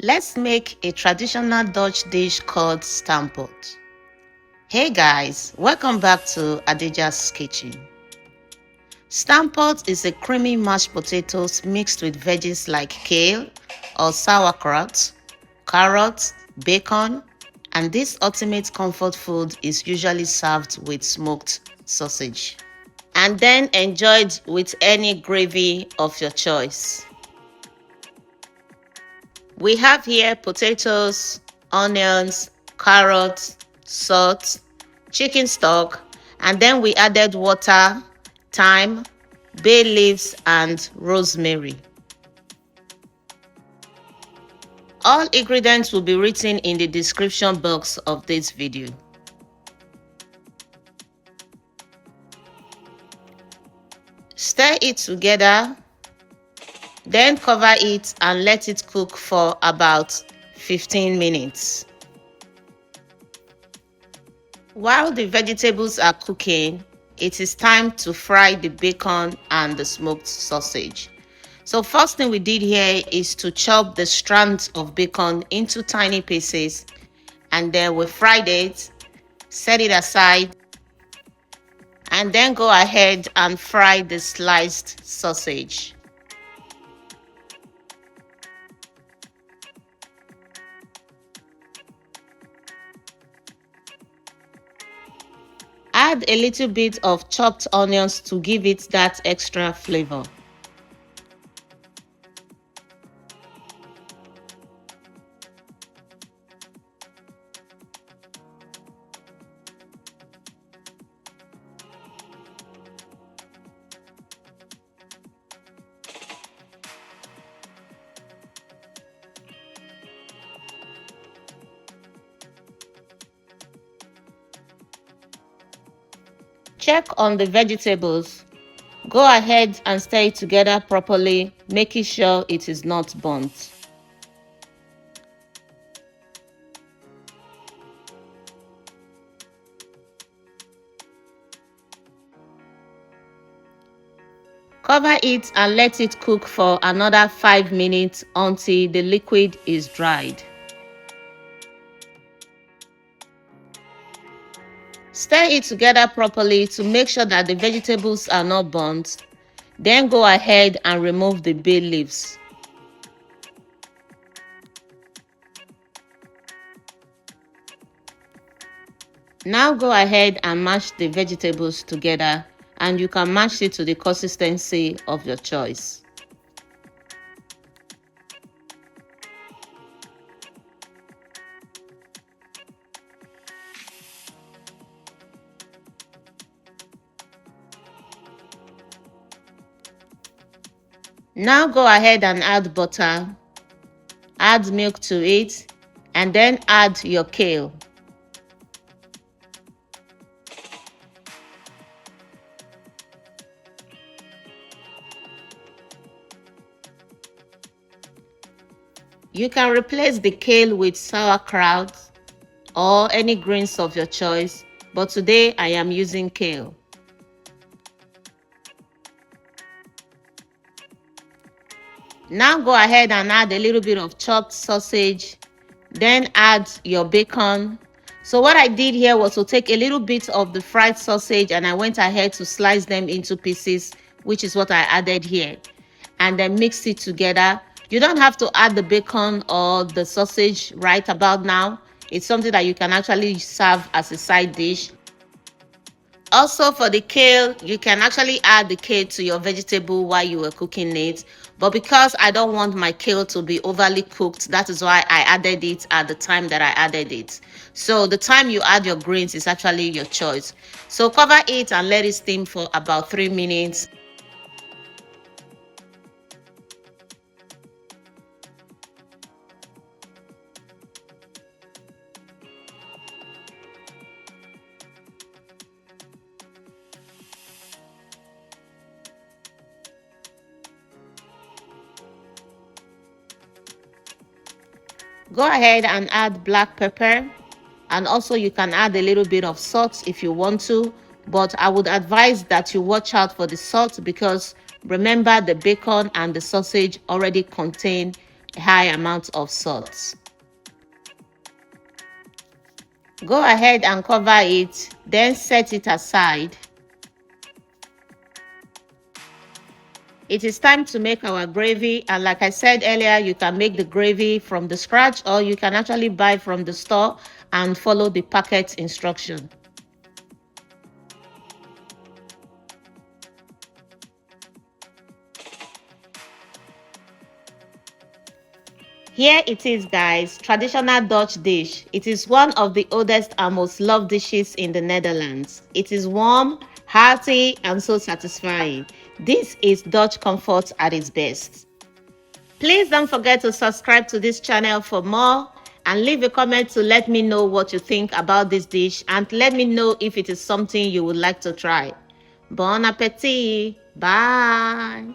Let's make a traditional Dutch dish called Stamppot. Hey guys, welcome back to Adeja's Kitchen. Stamppot is a creamy mashed potatoes mixed with veggies like kale or sauerkraut, carrots, bacon, and this ultimate comfort food is usually served with smoked sausage and then enjoyed with any gravy of your choice. We have here potatoes, onions, carrots, salt, chicken stock, and then we added water, thyme, bay leaves, and rosemary. All ingredients will be written in the description box of this video. Stir it together, then cover it and let it cook for about 15 minutes. While the vegetables are cooking, it is time to fry the bacon and the smoked sausage. So first thing we did here is to chop the strands of bacon into tiny pieces, and then we fried it, set it aside, and then go ahead and fry the sliced sausage. Add a little bit of chopped onions to give it that extra flavor. Check on the vegetables. Go ahead and stir it together properly, making sure it is not burnt. Cover it and let it cook for another 5 minutes until the liquid is dried. Stir it together properly to make sure that the vegetables are not burnt. Then go ahead and remove the bay leaves. Now go ahead and mash the vegetables together, and you can mash it to the consistency of your choice. Now go ahead and add butter, add milk to it, and then add your kale. You can replace the kale with sauerkraut or any greens of your choice, but today I am using kale. Now go ahead and add a little bit of chopped sausage, then add your bacon. So what I did here was to take a little bit of the fried sausage and I went ahead to slice them into pieces, which is what I added here, and then mix it together. You don't have to add the bacon or the sausage right about now. It's something that you can actually serve as a side dish. Also for the kale, you can actually add the kale to your vegetable while you were cooking it. But because I don't want my kale to be overly cooked, that is why I added it at the time that I added it. So the time you add your greens is actually your choice. So cover it and let it steam for about 3 minutes. Go ahead and add black pepper, and also you can add a little bit of salt if you want to, but I would advise that you watch out for the salt because remember the bacon and the sausage already contain high amount of salt. Go ahead and cover it, then set it aside. It is time to make our gravy, and like I said earlier, you can make the gravy from the scratch, or you can actually buy from the store and follow the packet instruction. Here it is, guys, traditional Dutch dish. It is one of the oldest and most loved dishes in the Netherlands. It is warm, hearty, and so satisfying. This is Dutch comfort at its best. Please don't forget to subscribe to this channel for more, and leave a comment to let me know what you think about this dish, and let me know if it is something you would like to try. Bon appetit! Bye!